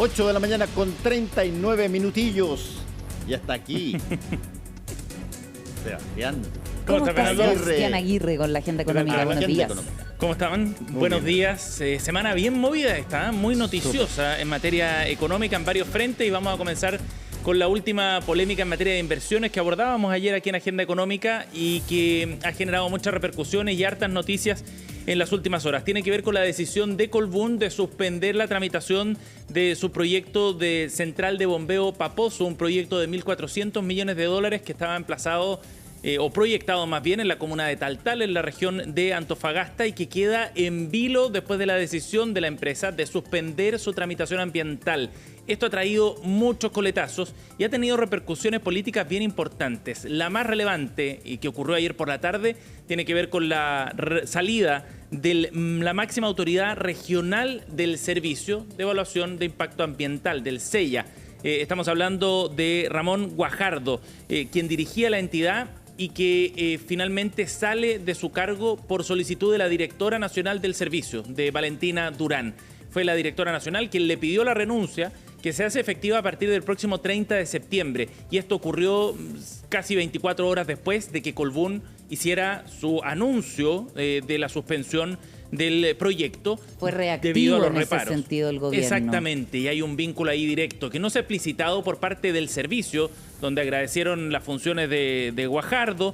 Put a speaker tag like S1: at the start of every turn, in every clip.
S1: 8 de la mañana con 39 minutillos. Y hasta aquí. Sebastián.
S2: ¿Cómo está
S3: Sebastián Aguirre con la agenda económica? Buenos días.
S2: ¿Cómo estaban? Buenos días. Semana bien movida esta, muy noticiosa en materia económica en varios frentes, y vamos a comenzar con la última polémica en materia de inversiones que abordábamos ayer aquí en Agenda Económica y que ha generado muchas repercusiones y hartas noticias en las últimas horas. Tiene que ver con la decisión de Colbún de suspender la tramitación de su proyecto de central de bombeo Paposo, un proyecto de 1.400 millones de dólares que estaba emplazado o proyectado más bien en la comuna de Taltal, en la región de Antofagasta, y que queda en vilo después de la decisión de la empresa de suspender su tramitación ambiental. Esto ha traído muchos coletazos y ha tenido repercusiones políticas bien importantes. La más relevante, y que ocurrió ayer por la tarde, tiene que ver con la salida de la máxima autoridad regional del Servicio de Evaluación de Impacto Ambiental, del SEIA. Estamos hablando de Ramón Guajardo, quien dirigía la entidad y que finalmente sale de su cargo por solicitud de la directora nacional del servicio, de Valentina Durán. Fue la directora nacional quien le pidió la renuncia, que se hace efectiva a partir del próximo 30 de septiembre. Y esto ocurrió casi 24 horas después de que Colbún hiciera su anuncio de la suspensión del proyecto.
S3: Fue reactivo
S2: debido a los
S3: en
S2: reparos.
S3: Ese sentido el gobierno.
S2: Exactamente, y hay un vínculo ahí directo que no se ha explicitado por parte del servicio, donde agradecieron las funciones de Guajardo,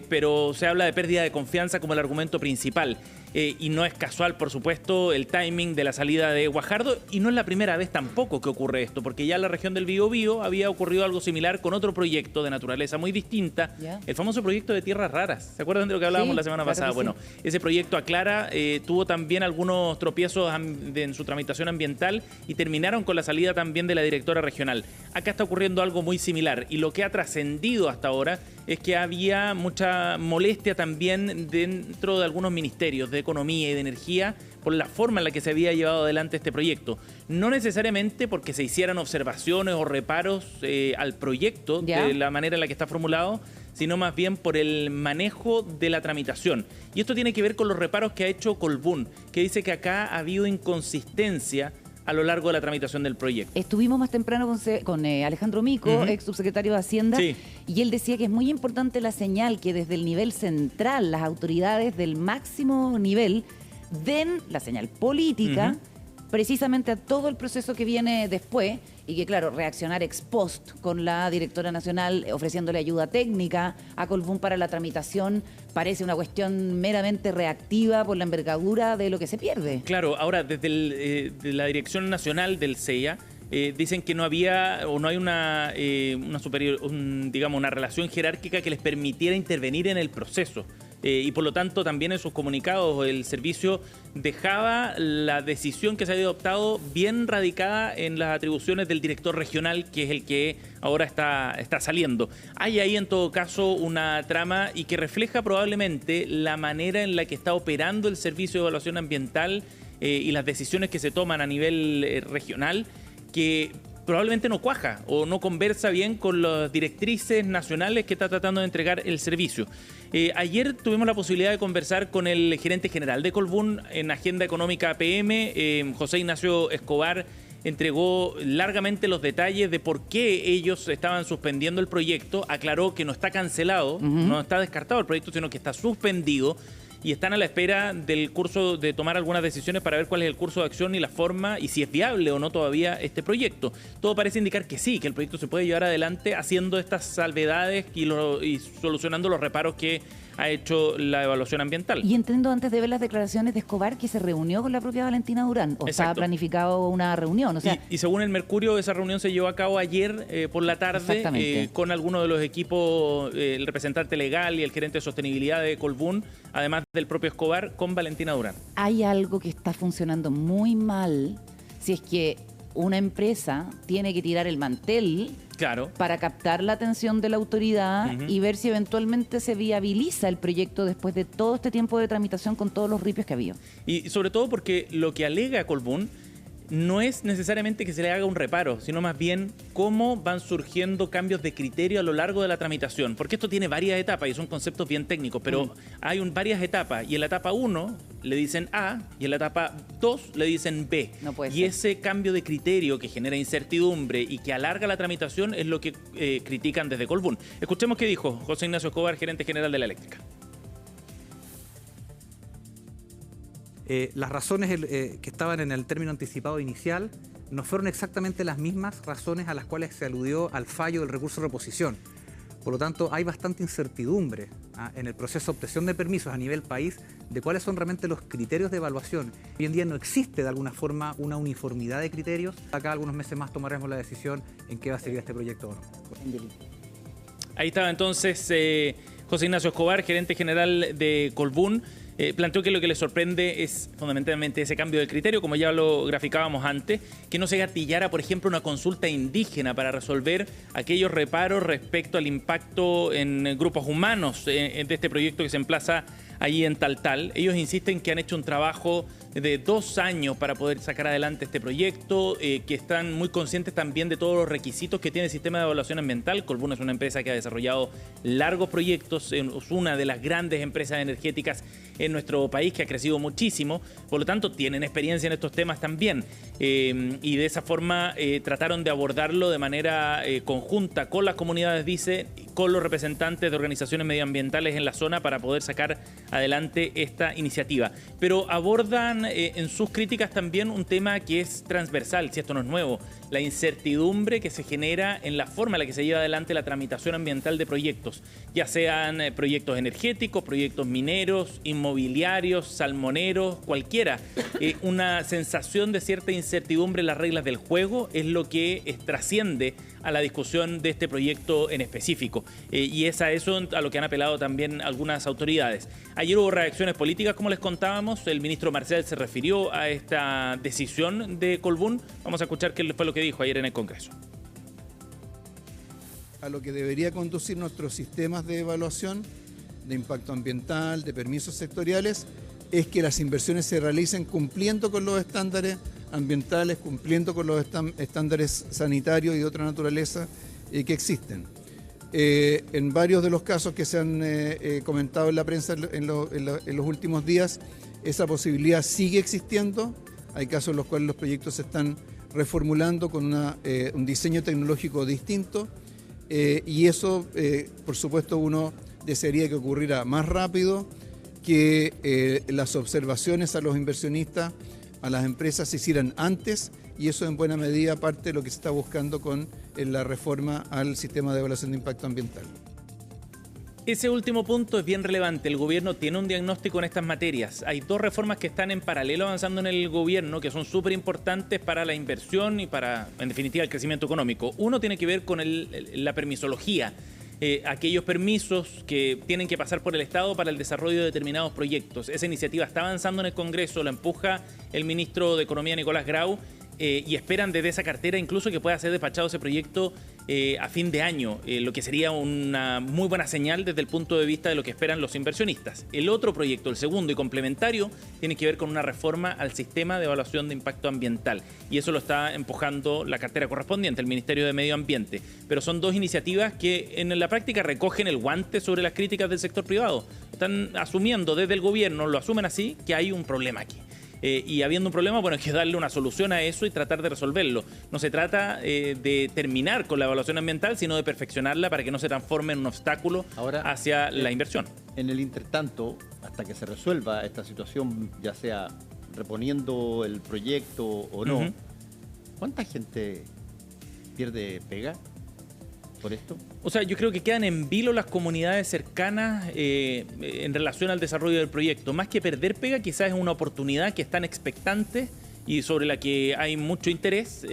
S2: pero se habla de pérdida de confianza como el argumento principal. Y no es casual, por supuesto, el timing de la salida de Guajardo, y no es la primera vez tampoco que ocurre esto, porque ya en la región del Biobío había ocurrido algo similar con otro proyecto de naturaleza muy distinta, el famoso proyecto de tierras raras. ¿Se acuerdan de lo que hablábamos la semana pasada? Bueno, ese proyecto Aclara tuvo también algunos tropiezos en su tramitación ambiental y terminaron con la salida también de la directora regional. Acá está ocurriendo algo muy similar, y lo que ha trascendido hasta ahora es que había mucha molestia también dentro de algunos ministerios de Economía y de Energía por la forma en la que se había llevado adelante este proyecto. No necesariamente porque se hicieran observaciones o reparos al proyecto de la manera en la que está formulado, sino más bien por el manejo de la tramitación. Y esto tiene que ver con los reparos que ha hecho Colbún, que dice que acá ha habido inconsistencia a lo largo de la tramitación del proyecto.
S3: Estuvimos más temprano con Alejandro Mico, ex subsecretario de Hacienda, y él decía que es muy importante la señal que desde el nivel central las autoridades del máximo nivel den la señal política precisamente a todo el proceso que viene después, y que, claro, reaccionar ex post con la directora nacional ofreciéndole ayuda técnica a Colbún para la tramitación parece una cuestión meramente reactiva por la envergadura de lo que se pierde.
S2: Claro, ahora desde de la dirección nacional del SEIA dicen que no había o no hay una superior, digamos, una relación jerárquica que les permitiera intervenir en el proceso. Y por lo tanto también en sus comunicados el servicio dejaba la decisión que se había adoptado bien radicada en las atribuciones del director regional, que es el que ahora está saliendo. Hay ahí en todo caso una trama y que refleja probablemente la manera en la que está operando el servicio de evaluación ambiental y las decisiones que se toman a nivel regional, que probablemente no cuaja o no conversa bien con las directrices nacionales que está tratando de entregar el servicio. Ayer tuvimos la posibilidad de conversar con el gerente general de Colbún en Agenda Económica PM, José Ignacio Escobar. Entregó largamente los detalles de por qué ellos estaban suspendiendo el proyecto. Aclaró que no está cancelado, no está descartado el proyecto, sino que está suspendido. Y están a la espera del curso, de tomar algunas decisiones para ver cuál es el curso de acción y la forma y si es viable o no todavía este proyecto. Todo parece indicar que sí, que el proyecto se puede llevar adelante haciendo estas salvedades y solucionando los reparos que ha hecho la evaluación ambiental.
S3: Y entiendo, antes de ver las declaraciones de Escobar, que se reunió con la propia Valentina Durán, o estaba planificado una reunión. O sea,
S2: y según el Mercurio, esa reunión se llevó a cabo ayer por la tarde con algunos de los equipos, el representante legal y el gerente de sostenibilidad de Colbún, además del propio Escobar, con Valentina Durán.
S3: Hay algo que está funcionando muy mal si es que una empresa tiene que tirar el mantel para captar la atención de la autoridad y ver si eventualmente se viabiliza el proyecto después de todo este tiempo de tramitación con todos los ripios que ha habido.
S2: Y sobre todo porque lo que alega Colbún no es necesariamente que se le haga un reparo, sino más bien cómo van surgiendo cambios de criterio a lo largo de la tramitación. Porque esto tiene varias etapas y son conceptos bien técnicos, pero hay varias etapas. Y en la etapa 1 le dicen A y en la etapa 2 le dicen B.
S3: No puede
S2: y
S3: ser.
S2: Ese cambio de criterio que genera incertidumbre y que alarga la tramitación es lo que critican desde Colbún. Escuchemos qué dijo José Ignacio Escobar, gerente general de la eléctrica.
S4: Las razones que estaban en el término anticipado inicial no fueron exactamente las mismas razones a las cuales se aludió al fallo del recurso de reposición. Por lo tanto, hay bastante incertidumbre en el proceso de obtención de permisos a nivel país de cuáles son realmente los criterios de evaluación. Hoy en día no existe de alguna forma una uniformidad de criterios. Acá algunos meses más tomaremos la decisión en qué va a seguir este proyecto o no.
S2: Ahí estaba entonces José Ignacio Escobar, gerente general de Colbún. Planteó que lo que le sorprende es fundamentalmente ese cambio de criterio, como ya lo graficábamos antes, que no se gatillara, por ejemplo, una consulta indígena para resolver aquellos reparos respecto al impacto en grupos humanos de este proyecto que se emplaza allí en Taltal. Ellos insisten que han hecho un trabajo de 2 años para poder sacar adelante este proyecto, que están muy conscientes también de todos los requisitos que tiene el sistema de evaluación ambiental. Colbún es una empresa que ha desarrollado largos proyectos, es una de las grandes empresas energéticas en nuestro país, que ha crecido muchísimo, por lo tanto tienen experiencia en estos temas también, y de esa forma trataron de abordarlo de manera conjunta con las comunidades, dice, con los representantes de organizaciones medioambientales en la zona para poder sacar adelante esta iniciativa. Pero abordan en sus críticas también un tema que es transversal, si esto no es nuevo, la incertidumbre que se genera en la forma en la que se lleva adelante la tramitación ambiental de proyectos, ya sean proyectos energéticos, proyectos mineros, inmobiliarios, salmoneros, cualquiera. Una sensación de cierta incertidumbre en las reglas del juego es lo que trasciende a la discusión de este proyecto en específico. Y es a eso a lo que han apelado también algunas autoridades. Ayer hubo reacciones políticas, como les contábamos. El ministro Marcel se refirió a esta decisión de Colbún. Vamos a escuchar qué fue lo que dijo ayer en el Congreso.
S5: A lo que debería conducir nuestros sistemas de evaluación de impacto ambiental, de permisos sectoriales, es que las inversiones se realicen cumpliendo con los estándares ambientales, cumpliendo con los estándares sanitarios y de otra naturaleza que existen. En varios de los casos que se han comentado en la prensa en los últimos días, esa posibilidad sigue existiendo. Hay casos en los cuales los proyectos se están reformulando con un diseño tecnológico distinto, y eso, por supuesto, uno desearía que ocurriera más rápido, que las observaciones a los inversionistas, a las empresas, se hicieran antes, y eso en buena medida parte de lo que se está buscando con la reforma al sistema de evaluación de impacto ambiental.
S2: Ese último punto es bien relevante. El gobierno tiene un diagnóstico en estas materias. Hay 2 reformas que están en paralelo avanzando en el gobierno que son súper importantes para la inversión y para, en definitiva, el crecimiento económico. Uno tiene que ver con la permisología. Aquellos permisos que tienen que pasar por el Estado para el desarrollo de determinados proyectos. Esa iniciativa está avanzando en el Congreso, la empuja el ministro de Economía, Nicolás Grau, y esperan desde esa cartera incluso que pueda ser despachado ese proyecto a fin de año, lo que sería una muy buena señal desde el punto de vista de lo que esperan los inversionistas. El otro proyecto, el segundo y complementario, tiene que ver con una reforma al sistema de evaluación de impacto ambiental, y eso lo está empujando la cartera correspondiente, el Ministerio de Medio Ambiente. Pero son 2 iniciativas que en la práctica recogen el guante sobre las críticas del sector privado. Están asumiendo desde el gobierno, lo asumen así, que hay un problema aquí. Y habiendo un problema, bueno, hay que darle una solución a eso y tratar de resolverlo. No se trata de terminar con la evaluación ambiental, sino de perfeccionarla para que no se transforme en un obstáculo hacia la inversión.
S1: En el intertanto, hasta que se resuelva esta situación, ya sea reponiendo el proyecto o no, ¿cuánta gente pierde pega por esto?
S2: O sea, yo creo que quedan en vilo las comunidades cercanas en relación al desarrollo del proyecto. Más que perder pega, quizás es una oportunidad que están expectantes y sobre la que hay mucho interés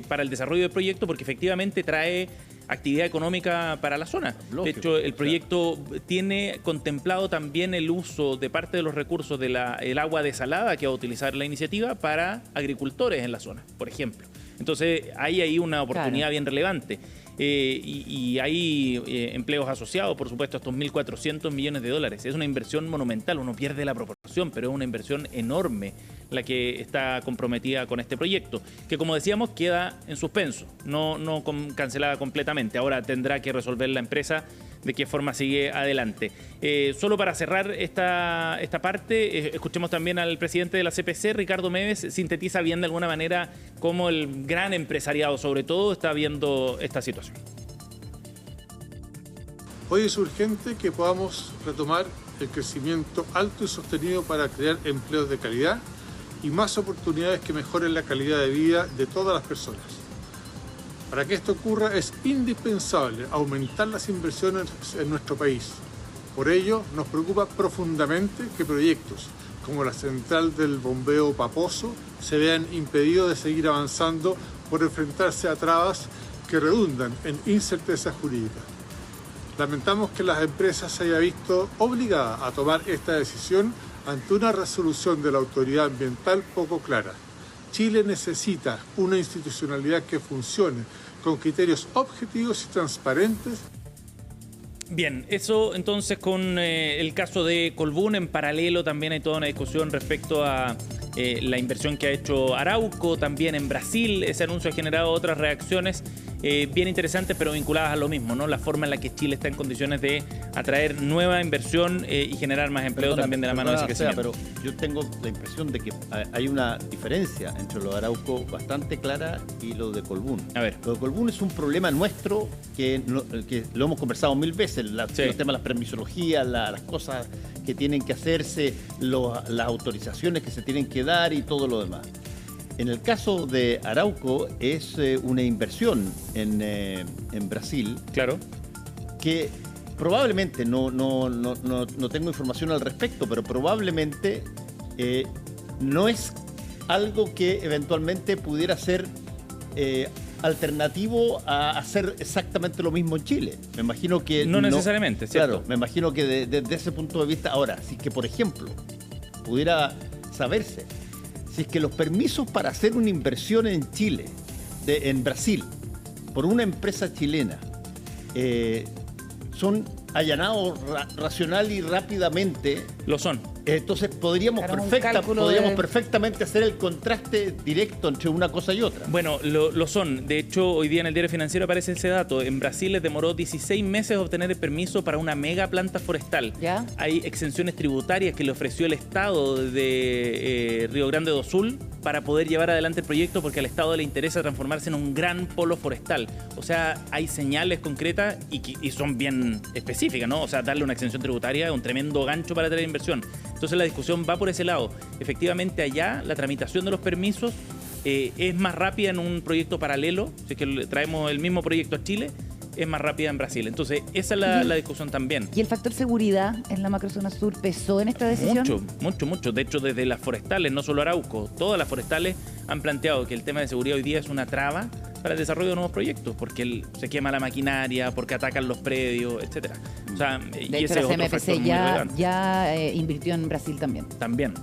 S2: para el desarrollo del proyecto, porque efectivamente trae actividad económica para la zona. Lógico. De hecho, el proyecto tiene contemplado también el uso de parte de los recursos del agua desalada que va a utilizar la iniciativa para agricultores en la zona, por ejemplo. Entonces, hay ahí una oportunidad bien relevante. Y hay empleos asociados, por supuesto, a estos 1.400 millones de dólares. Es una inversión monumental, uno pierde la proporción, pero es una inversión enorme la que está comprometida con este proyecto, que como decíamos queda en suspenso, no cancelada completamente. Ahora tendrá que resolver la empresa de qué forma sigue adelante. Solo para cerrar esta parte, escuchemos también al presidente de la CPC, Ricardo Meves, sintetiza bien de alguna manera cómo el gran empresariado sobre todo está viendo esta situación.
S6: Hoy es urgente que podamos retomar el crecimiento alto y sostenido para crear empleos de calidad y más oportunidades que mejoren la calidad de vida de todas las personas. Para que esto ocurra es indispensable aumentar las inversiones en nuestro país. Por ello, nos preocupa profundamente que proyectos como la central del bombeo Paposo se vean impedidos de seguir avanzando por enfrentarse a trabas que redundan en incerteza jurídica. Lamentamos que las empresas se haya visto obligadas a tomar esta decisión ante una resolución de la autoridad ambiental poco clara. Chile necesita una institucionalidad que funcione con criterios objetivos y transparentes.
S2: Bien, eso entonces con el caso de Colbún. En paralelo también hay toda una discusión respecto a la inversión que ha hecho Arauco, también en Brasil. Ese anuncio ha generado otras reacciones bien interesantes, pero vinculadas a lo mismo, ¿no? La forma en la que Chile está en condiciones de atraer nueva inversión y generar más empleo también de la mano de ese crecimiento.
S1: Pero yo tengo la impresión de que hay una diferencia entre lo de Arauco bastante clara y lo de Colbún.
S2: A ver.
S1: Lo de Colbún es un problema nuestro que lo hemos conversado mil veces, los temas de la permisología, las cosas que tienen que hacerse, las autorizaciones que se tienen que dar y todo lo demás. En el caso de Arauco es una inversión en Brasil.
S2: Claro.
S1: Que probablemente, no tengo información al respecto, pero probablemente no es algo que eventualmente pudiera ser alternativo a hacer exactamente lo mismo en Chile. Me imagino que...
S2: No necesariamente, ¿cierto?
S1: Claro, me imagino que desde ese punto de vista... Ahora, si que, por ejemplo, pudiera saberse si es que los permisos para hacer una inversión en Chile, en Brasil, por una empresa chilena, son allanados racional y rápidamente.
S2: Lo son.
S1: Entonces podríamos perfectamente hacer el contraste directo entre una cosa y otra.
S2: Bueno, lo son. De hecho, hoy día en el Diario Financiero aparece ese dato. En Brasil les demoró 16 meses obtener el permiso para una mega planta forestal.
S3: ¿Ya?
S2: Hay exenciones tributarias que le ofreció el Estado de Río Grande do Sul para poder llevar adelante el proyecto, porque al Estado le interesa transformarse en un gran polo forestal. O sea, hay señales concretas y son bien específicas, ¿no? O sea, darle una exención tributaria es un tremendo gancho para traer inversión. Entonces la discusión va por ese lado. Efectivamente, allá la tramitación de los permisos es más rápida en un proyecto paralelo. Si es que traemos el mismo proyecto a Chile, es más rápida en Brasil. Entonces esa es la discusión también.
S3: ¿Y el factor seguridad en la macrozona sur pesó en esta decisión?
S2: Mucho. De hecho, desde las forestales, no solo Arauco, todas las forestales han planteado que el tema de seguridad hoy día es una traba para el desarrollo de nuevos proyectos, porque se quema la maquinaria, porque atacan los predios, etcétera. O sea,
S3: de hecho, la CMPC ya invirtió en Brasil también.
S2: También.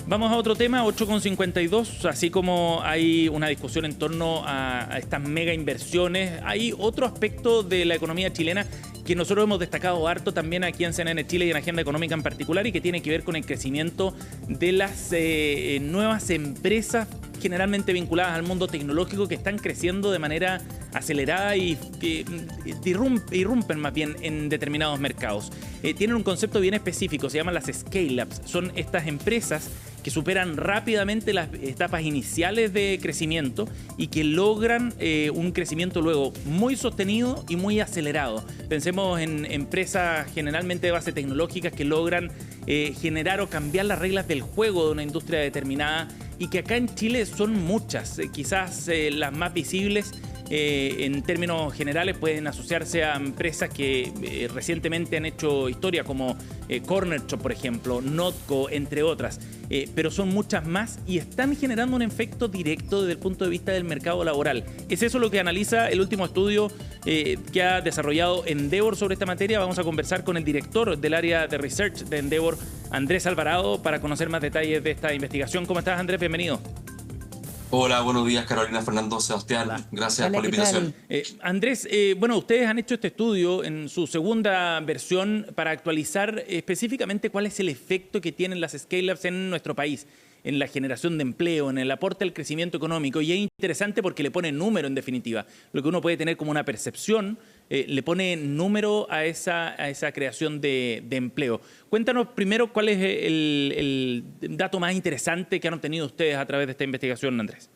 S2: Vamos a otro tema, 8,52. Así como hay una discusión en torno a estas mega inversiones, hay otro aspecto de la economía chilena que nosotros hemos destacado harto también aquí en CNN Chile y en Agenda Económica en particular, y que tiene que ver con el crecimiento de las nuevas empresas generalmente vinculadas al mundo tecnológico, que están creciendo de manera acelerada y que irrumpen más bien en determinados mercados. Tienen un concepto bien específico, se llaman las scale-ups. Son estas empresas que superan rápidamente las etapas iniciales de crecimiento y que logran un crecimiento luego muy sostenido y muy acelerado. Pensemos en empresas generalmente de base tecnológica que logran generar o cambiar las reglas del juego de una industria determinada, y que acá en Chile son muchas. Quizás las más visibles en términos generales pueden asociarse a empresas que recientemente han hecho historia, como Corner Shop, por ejemplo, Notco, entre otras. Pero son muchas más y están generando un efecto directo desde el punto de vista del mercado laboral. Es eso lo que analiza el último estudio que ha desarrollado Endeavor sobre esta materia. Vamos a conversar con el director del área de research de Endeavor, Andrés Alvarado, para conocer más detalles de esta investigación. ¿Cómo estás, Andrés? Bienvenido.
S7: Hola, buenos días, Carolina, Fernando, Sebastián. Gracias por la invitación.
S2: Andrés, bueno, ustedes han hecho este estudio en su segunda versión para actualizar específicamente cuál es el efecto que tienen las scale-ups en nuestro país. en la generación de empleo, en el aporte al crecimiento económico, y es interesante porque le pone número en definitiva. Lo que uno puede tener como una percepción, le pone número a esa creación de empleo. Cuéntanos primero cuál es el dato más interesante que han obtenido ustedes a través de esta investigación, Andrés.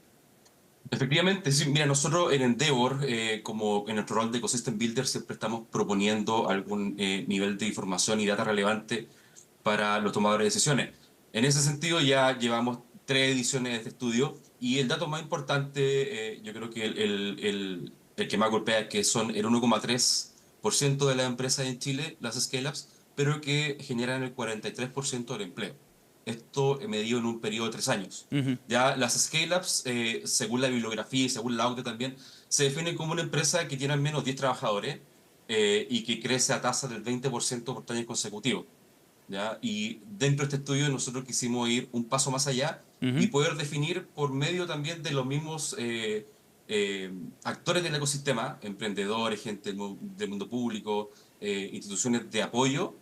S7: Efectivamente, sí. Mira, nosotros en Endeavor, como en nuestro rol de Ecosystem Builder, siempre estamos proponiendo algún nivel de información y data relevante para los tomadores de decisiones. En ese sentido, ya llevamos 3 ediciones de este estudio y el dato más importante, yo creo que el que más golpea es que son el 1,3% de las empresas en Chile, las scale-ups, pero que generan el 43% del empleo. Esto medido en un periodo de 3 años. Ya las scale-ups, según la bibliografía y según la OCDE también, se definen como una empresa que tiene al menos 10 trabajadores y que crece a tasas del 20% por año consecutivo. ¿Ya? Y dentro de este estudio nosotros quisimos ir un paso más allá y poder definir por medio también de los mismos actores del ecosistema, emprendedores, gente del mundo público, instituciones de apoyo,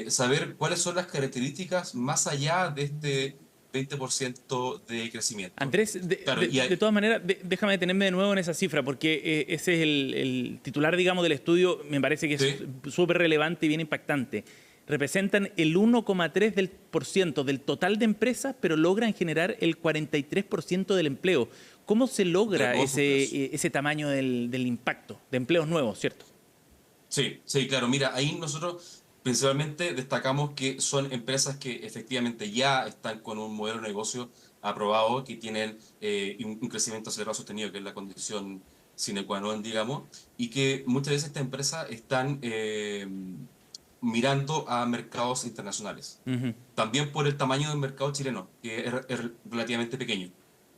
S7: saber cuáles son las características más allá de este 20% de crecimiento.
S2: Andrés, de todas maneras, déjame detenerme de nuevo en esa cifra, porque ese es el titular, digamos, del estudio, me parece que es súper relevante y bien impactante. Representan el 1,3% del total de empresas, pero logran generar el 43% del empleo. ¿Cómo se logra ese tamaño del impacto de empleos nuevos, cierto?
S7: Sí, claro. Mira, ahí nosotros principalmente destacamos que son empresas que efectivamente ya están con un modelo de negocio aprobado, que tienen un crecimiento acelerado sostenido, que es la condición sine qua non, digamos, y que muchas veces estas empresas están mirando a mercados internacionales. También por el tamaño del mercado chileno, que es relativamente pequeño.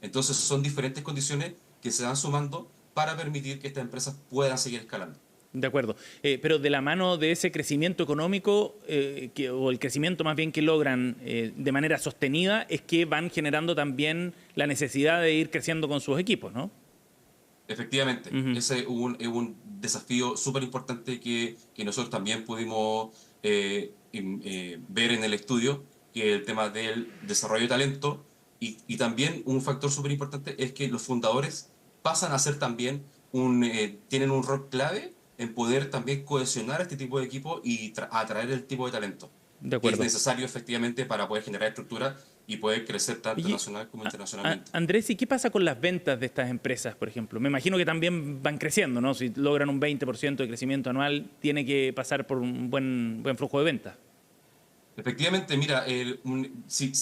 S7: Entonces son diferentes condiciones que se van sumando para permitir que estas empresas puedan seguir escalando.
S2: De acuerdo. Pero de la mano de ese crecimiento económico, o el crecimiento más bien que logran de manera sostenida, es que van generando también la necesidad de ir creciendo con sus equipos, ¿no?
S7: Efectivamente. Ese es un desafío súper importante que nosotros también pudimos ver en el estudio, que es el tema del desarrollo de talento. Y también un factor súper importante es que los fundadores pasan a ser también tienen un rol clave en poder también cohesionar este tipo de equipo y atraer el tipo de talento que es necesario efectivamente para poder generar estructura y poder crecer tanto nacional como internacionalmente.
S2: Andrés, ¿y qué pasa con las ventas de estas empresas, por ejemplo? Me imagino que también van creciendo, ¿no? Si logran un 20% de crecimiento anual, tiene que pasar por un buen flujo de ventas.
S7: Efectivamente, mira, si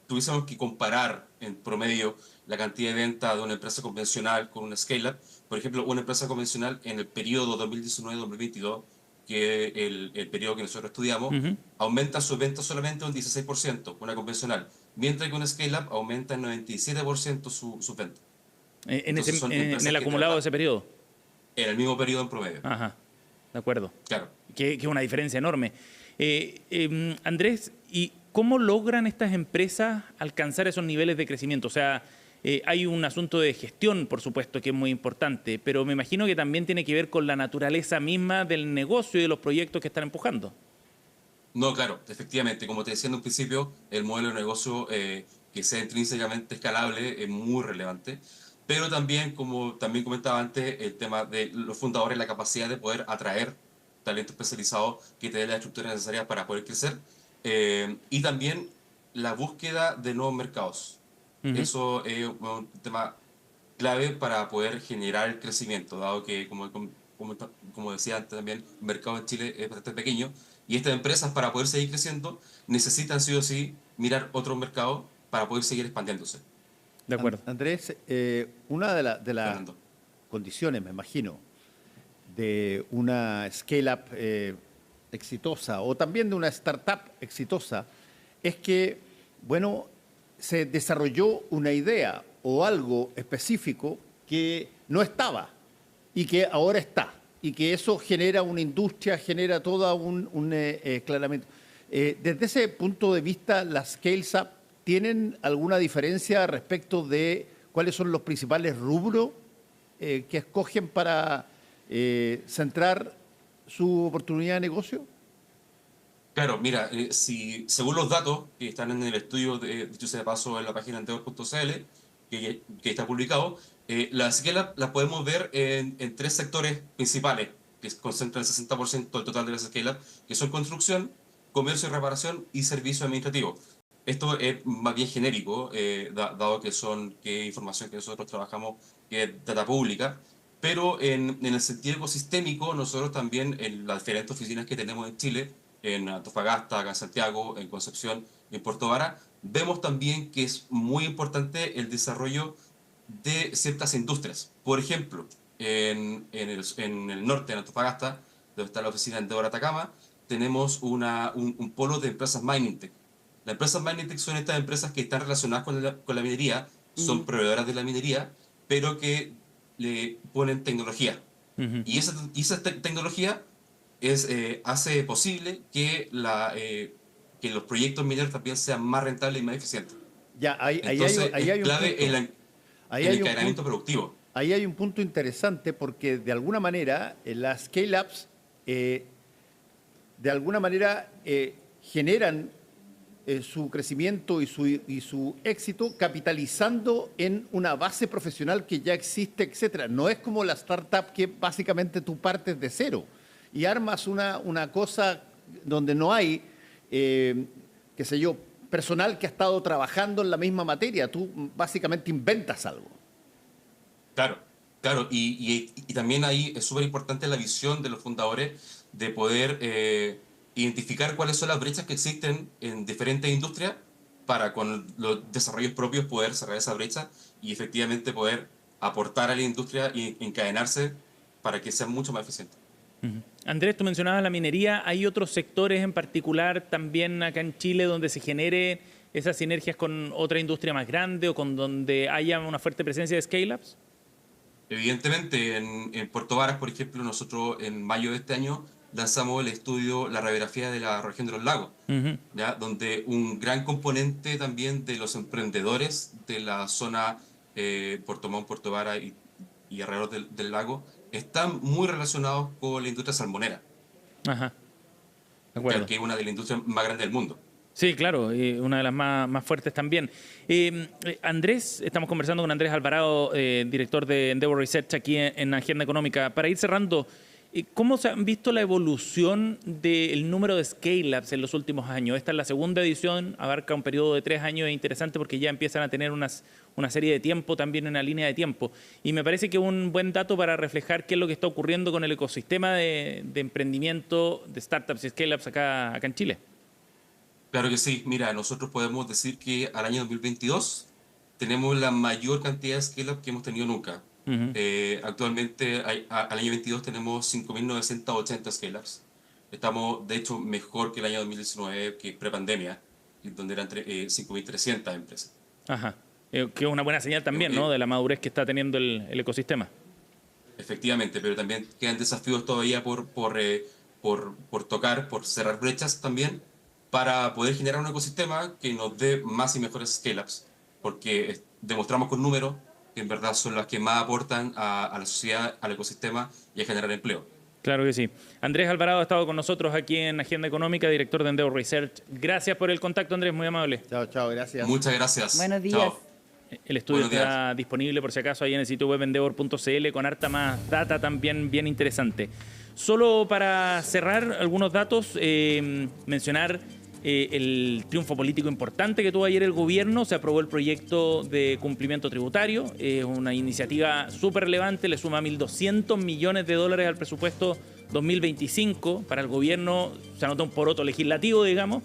S7: tuviésemos que comparar en promedio la cantidad de venta de una empresa convencional con una scale-up, por ejemplo, una empresa convencional en el periodo 2019-2022, que es el periodo que nosotros estudiamos, aumenta sus ventas solamente un 16%, una convencional, mientras que una scale-up aumenta en 97% su venta.
S2: ¿En el acumulado de ese periodo?
S7: En el mismo periodo en promedio.
S2: Ajá, de acuerdo.
S7: Claro.
S2: Que es una diferencia enorme. Andrés, ¿y cómo logran estas empresas alcanzar esos niveles de crecimiento? O sea, hay un asunto de gestión, por supuesto, que es muy importante, pero me imagino que también tiene que ver con la naturaleza misma del negocio y de los proyectos que están empujando.
S7: No, claro, efectivamente. Como te decía en un principio, el modelo de negocio que sea intrínsecamente escalable es muy relevante, pero también, como también comentaba antes, el tema de los fundadores, la capacidad de poder atraer talento especializado que te dé la estructura necesaria para poder crecer, y también la búsqueda de nuevos mercados. Eso es un tema clave para poder generar el crecimiento, dado que, como decía antes también, el mercado en Chile es bastante pequeño y estas empresas, para poder seguir creciendo, necesitan sí o sí mirar otros mercados para poder seguir expandiéndose.
S2: De acuerdo.
S1: Andrés, una de las condiciones, me imagino, de una scale-up exitosa o también de una startup exitosa es que, bueno, se desarrolló una idea o algo específico que no estaba y que ahora está, y que eso genera una industria, genera todo un claramente. Desde ese punto de vista, ¿las scale-up tienen alguna diferencia respecto de cuáles son los principales rubros que escogen para centrar su oportunidad de negocio?
S7: Claro, mira, según los datos que están en el estudio, dicho sea de paso, en la página endeavor.cl, que está publicado, las scale-up las podemos ver en tres sectores principales, que concentran el 60% del total de las scale-up, que son construcción, comercio y reparación y servicio administrativo. Esto es más bien genérico, dado que es información que nosotros trabajamos, que es data pública, pero en el sentido ecosistémico, nosotros también en las diferentes oficinas que tenemos en Chile, en Antofagasta, acá en Santiago, en Concepción y en Puerto Vara, vemos también que es muy importante el desarrollo de ciertas industrias. Por ejemplo, en el norte, en Antofagasta, donde está la oficina de Endeavor Atacama, tenemos un polo de empresas Mining Tech. Las empresas Mining Tech son estas empresas que están relacionadas con la minería, son proveedoras de la minería, pero que le ponen tecnología. Y esa tecnología hace posible que los proyectos mineros también sean más rentables y más eficientes.
S1: Ya, ahí hay un
S7: clave
S1: punto.
S7: el encadenamiento productivo.
S1: Ahí hay un punto interesante porque de alguna manera las scale-ups generan su crecimiento y su éxito capitalizando en una base profesional que ya existe, etcétera. No es como la startup que básicamente tú partes de cero y armas una cosa donde no hay, qué sé yo, personal que ha estado trabajando en la misma materia. Tú básicamente inventas algo.
S7: Claro. Y también ahí es súper importante la visión de los fundadores de poder identificar cuáles son las brechas que existen en diferentes industrias para con los desarrollos propios poder cerrar esa brecha y efectivamente poder aportar a la industria y encadenarse para que sea mucho más eficiente.
S2: Andrés, tú mencionabas la minería. ¿Hay otros sectores en particular también acá en Chile donde se genere esas sinergias con otra industria más grande o con donde haya una fuerte presencia de scale-ups?
S7: Evidentemente, en Puerto Varas, por ejemplo, nosotros en mayo de este año lanzamos el estudio La radiografía de la región de los lagos, ¿ya? Donde un gran componente también de los emprendedores de la zona Puerto Montt, Puerto Varas y alrededor del lago están muy relacionados con la industria salmonera.
S2: Ajá. De acuerdo.
S7: Que es una de las industrias más grandes del mundo.
S2: Sí, claro, una de las más fuertes también. Andrés, estamos conversando con Andrés Alvarado, director de Endeavor Research aquí en Agenda Económica. Para ir cerrando, ¿cómo se han visto la evolución del número de scale-ups en los últimos años? Esta es la segunda edición, abarca un periodo de 3 años, es interesante porque ya empiezan a tener una serie de tiempo, también una línea de tiempo. Y me parece que es un buen dato para reflejar qué es lo que está ocurriendo con el ecosistema de emprendimiento, de startups y scale-ups acá en Chile.
S7: Claro que sí. Mira, nosotros podemos decir que al año 2022 tenemos la mayor cantidad de scale-up que hemos tenido nunca. Actualmente, al año 22 tenemos 5.980 scale-ups. Estamos, de hecho, mejor que el año 2019, que es prepandemia, donde eran 5.300 empresas.
S2: Ajá. Que es una buena señal también, ¿no? De la madurez que está teniendo el ecosistema.
S7: Efectivamente, pero también quedan desafíos todavía por tocar, por cerrar brechas también, para poder generar un ecosistema que nos dé más y mejores scale-ups, porque demostramos con números que en verdad son las que más aportan a la sociedad, al ecosistema y a generar empleo.
S2: Claro que sí. Andrés Alvarado ha estado con nosotros aquí en Agenda Económica, director de Endeavor Research. Gracias por el contacto, Andrés, muy amable.
S1: Chao, gracias.
S7: Muchas gracias.
S3: Buenos días.
S7: Chao.
S2: El estudio está disponible, por si acaso, ahí en el sitio web endeavor.cl, con harta más data también bien interesante. Solo para cerrar algunos datos, mencionar el triunfo político importante que tuvo ayer el gobierno. Se aprobó el proyecto de cumplimiento tributario, una iniciativa súper relevante, le suma $1.200 millones al presupuesto 2025. Para el gobierno se anota un poroto legislativo, digamos,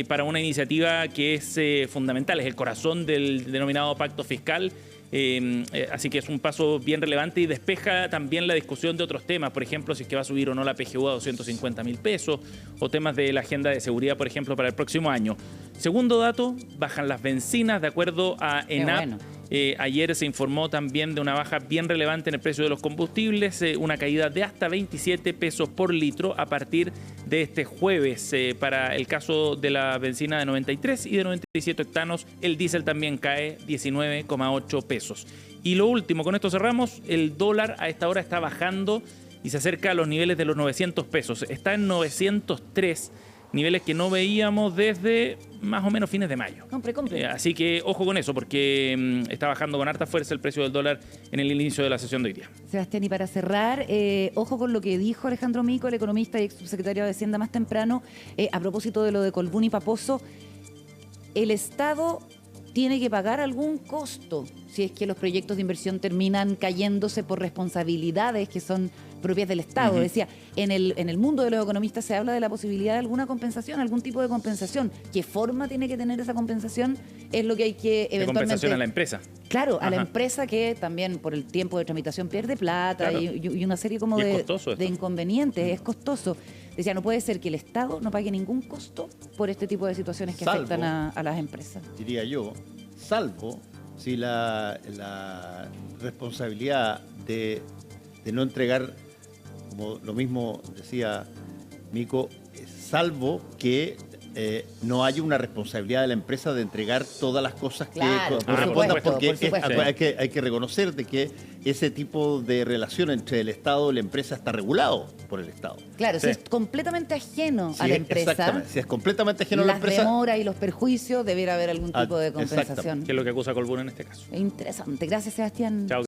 S2: para una iniciativa que es fundamental, es el corazón del denominado pacto fiscal. Así que es un paso bien relevante y despeja también la discusión de otros temas, por ejemplo, si es que va a subir o no la PGU a 250.000 pesos, o temas de la agenda de seguridad, por ejemplo, para el próximo año. Segundo dato, bajan las bencinas, de acuerdo a ENAP. Bueno. Ayer se informó también de una baja bien relevante en el precio de los combustibles, una caída de hasta 27 pesos por litro a partir de este jueves. Para el caso de la bencina de 93 y de 97 octanos, el diésel también cae 19,8 pesos. Y lo último, con esto cerramos, el dólar a esta hora está bajando y se acerca a los niveles de los 900 pesos. Está en 903 niveles que no veíamos desde más o menos fines de mayo.
S3: Compre.
S2: Así que ojo con eso, porque está bajando con harta fuerza el precio del dólar en el inicio de la sesión de hoy día.
S3: Sebastián, y para cerrar, ojo con lo que dijo Alejandro Mico, el economista y ex subsecretario de Hacienda más temprano, a propósito de lo de Colbún y Paposo. El Estado tiene que pagar algún costo si es que los proyectos de inversión terminan cayéndose por responsabilidades que son propias del Estado. Decía, en el mundo de los economistas se habla de la posibilidad de alguna compensación, algún tipo de compensación. ¿Qué forma tiene que tener esa compensación? Es lo que hay que eventualmente...
S2: compensación a la empresa.
S3: Claro, a la empresa que también por el tiempo de tramitación pierde plata,
S2: claro,
S3: y una serie como de inconvenientes. Es costoso. Decía, no puede ser que el Estado no pague ningún costo por este tipo de situaciones que afectan a las empresas.
S1: Diría yo, salvo si la responsabilidad de no entregar, como lo mismo decía Mico, salvo que no haya una responsabilidad de la empresa de entregar todas las cosas que correspondan, porque hay que reconocer de que ese tipo de relación entre el Estado y la empresa está regulado por el Estado.
S3: Claro, si es completamente ajeno a la empresa,
S1: exactamente, si es completamente ajeno a la empresa,
S3: las demoras y los perjuicios, debiera haber algún tipo de compensación.
S2: Que es lo que acusa Colbún en este caso.
S3: Interesante. Gracias, Sebastián.
S2: Chao.